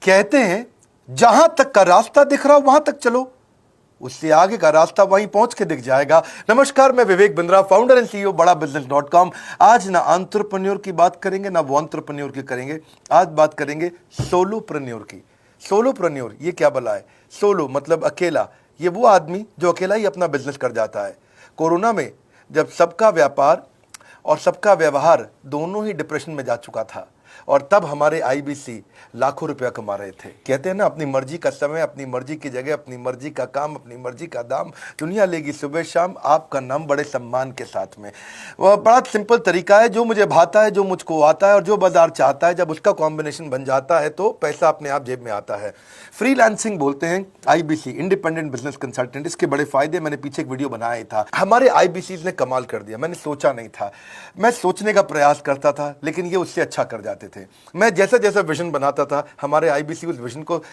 कहते हैं जहां तक का रास्ता दिख रहा हो वहां तक चलो, उससे आगे का रास्ता वहीं पहुंच के दिख जाएगा। नमस्कार, मैं Vivek Bindra, founder and CEO बड़ा बिजनेस.com। आज ना एंटरप्रेन्योर की बात करेंगे ना वो एंटरप्रेन्योर की करेंगे, आज बात करेंगे सोलोप्रेन्योर की। सोलोप्रेन्योर ये क्या भला है? सोलो मतलब अकेला, ये वो आदमी जो अकेला ही अपना बिजनेस कर जाता है। कोरोना में जब सबका व्यापार और सबका व्यवहार दोनों ही डिप्रेशन में जा चुका था, और तब हमारे आईबीसी लाखों रुपया कमा रहे थे। कहते हैं ना, अपनी मर्जी का समय, अपनी मर्जी की जगह, अपनी मर्जी का काम, अपनी मर्जी का दाम, दुनिया लेगी सुबह शाम आपका नाम बड़े सम्मान के साथ में। वह बड़ा सिंपल तरीका है, जो मुझे भाता है, जो मुझको आता है और जो बाजार चाहता है, जब उसका कॉम्बिनेशन बन जाता है तो पैसा अपने आप जेब में आता है। फ्रीलांसिंग बोलते हैं आईबीसी, इंडिपेंडेंट बिजनेस कंसल्टेंट। इसके बड़े फायदे मैंने पीछे एक वीडियो बनाया ही था। हमारे आईबीसी ने कमाल कर दिया, मैंने सोचा नहीं था। मैं सोचने का प्रयास करता था लेकिन ये उससे अच्छा कर जाते थे। मैं जैसा जैसा विजन बनाता था, हमारे आईबीसी उस विजन को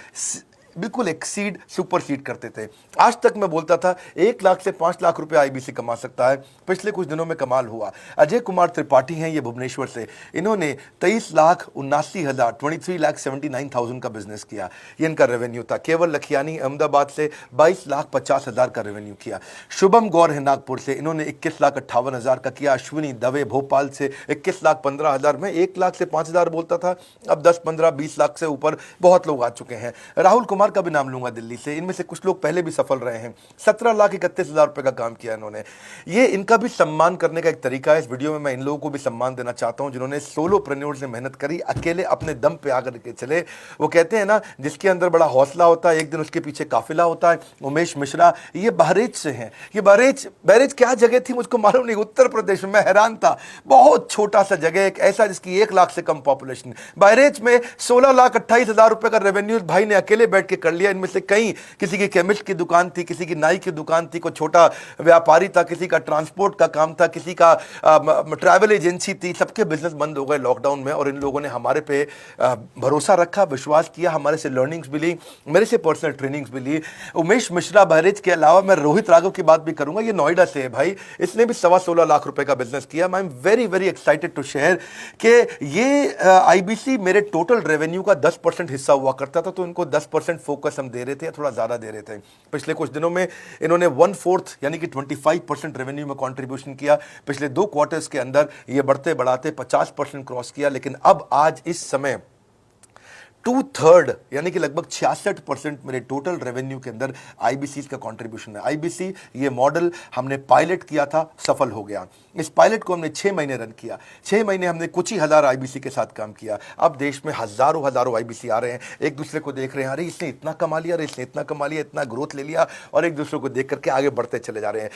बिल्कुल एक्सीड, सुपरसीड करते थे। आज तक मैं बोलता था 1 लाख से 5 लाख रुपए आईबीसी कमा सकता है। पिछले कुछ दिनों में कमाल हुआ। अजय कुमार त्रिपाठी हैं ये भुवनेश्वर से, इन्होंने 23,79,000 23,79,000 का बिजनेस किया। ये इनका रेवेन्यू था। केवल लखियानी अहमदाबाद से 22,50,000 का रेवेन्यू किया। शुभम गौर है नागपुर से, इन्होंने 21,58,000 का किया। अश्विनी दवे भोपाल से 21,15,000। मैं 1 लाख से 5,000 बोलता था, अब 10, 15, 20 लाख से ऊपर बहुत लोग आ चुके हैं। राहुल कुमार का भी नाम लूंगा दिल्ली से, इनमें से कुछ लोग पहले भी सफल रहे हैं। 17,31,000 रुपए का काम किया इन्होंने। ये इनका भी सम्मान करने का एक तरीका है। इस वीडियो में मैं इन लोगों को भी सम्मान देना चाहता हूं जिन्होंने सोलोप्रेन्योर से मेहनत करी, अकेले अपने दम पे आकर के चले। वो कहते हैं ना, जिसके अंदर बड़ा हौसला होता है एक दिन उसके पीछे काफिला होता है। उमेश मिश्रा ये बहरेच से हैं। ये बहरेच क्या जगह थी मुझको मालूम नहीं, उत्तर प्रदेश में। मैं हैरान था, बहुत छोटा सा जगह, एक ऐसा जिसकी 1 लाख से कम पॉपुलेशन। बहरेच में 16,28,000 रुपए का रेवेन्यू भाई ने अकेले बैठ के कर लिया। इनमें से कई, किसी की केमिस्ट की दुकान थी, किसी की नाई की दुकान थी, कोई छोटा व्यापारी था, किसी का ट्रांसपोर्ट का काम था, किसी का ट्रैवल एजेंसी थी। सबके बिजनेस बंद हो गए लॉकडाउन में, और इन लोगों ने हमारे पे भरोसा रखा, विश्वास किया, हमारे से लर्निंग्स भी ली, मेरे से पर्सनल ट्रेनिंग्स भी ली। उमेश मिश्रा बहरेच के अलावा मैं रोहित राघव की बात भी करूंगा, ये नोएडा से है भाई। इसने भी 16.25 लाख रुपए का बिजनेस किया। I am very very excited to share कि ये आईबीसी मेरे टोटल रेवेन्यू का 10% हिस्सा हुआ करता था, तो इनको 10% फोकस हम दे रहे थे, थोड़ा ज्यादा दे रहे थे। पिछले कुछ दिनों में इन्होंने 1/4 यानी कि 25% रेवेन्यू में कंट्रीब्यूशन किया। पिछले 2 क्वार्टर्स के अंदर ये बढ़ते बढ़ाते 50% क्रॉस किया। लेकिन अब आज इस समय 2/3 यानी कि लगभग 66% मेरे टोटल रेवेन्यू के अंदर आईबीसी का कंट्रीब्यूशन है। आईबीसी ये मॉडल हमने पायलट किया था, सफल हो गया। इस पायलट को हमने 6 महीने रन किया। 6 महीने हमने कुछ ही हजार आईबीसी के साथ काम किया। अब देश में हजारों आईबीसी आ रहे हैं, एक दूसरे को देख रहे हैं, अरे इसने इतना कमा लिया, अरे इसने इतना कमा लिया, इतना ग्रोथ ले लिया, और एक दूसरे को देख करके आगे बढ़ते चले जा रहे हैं।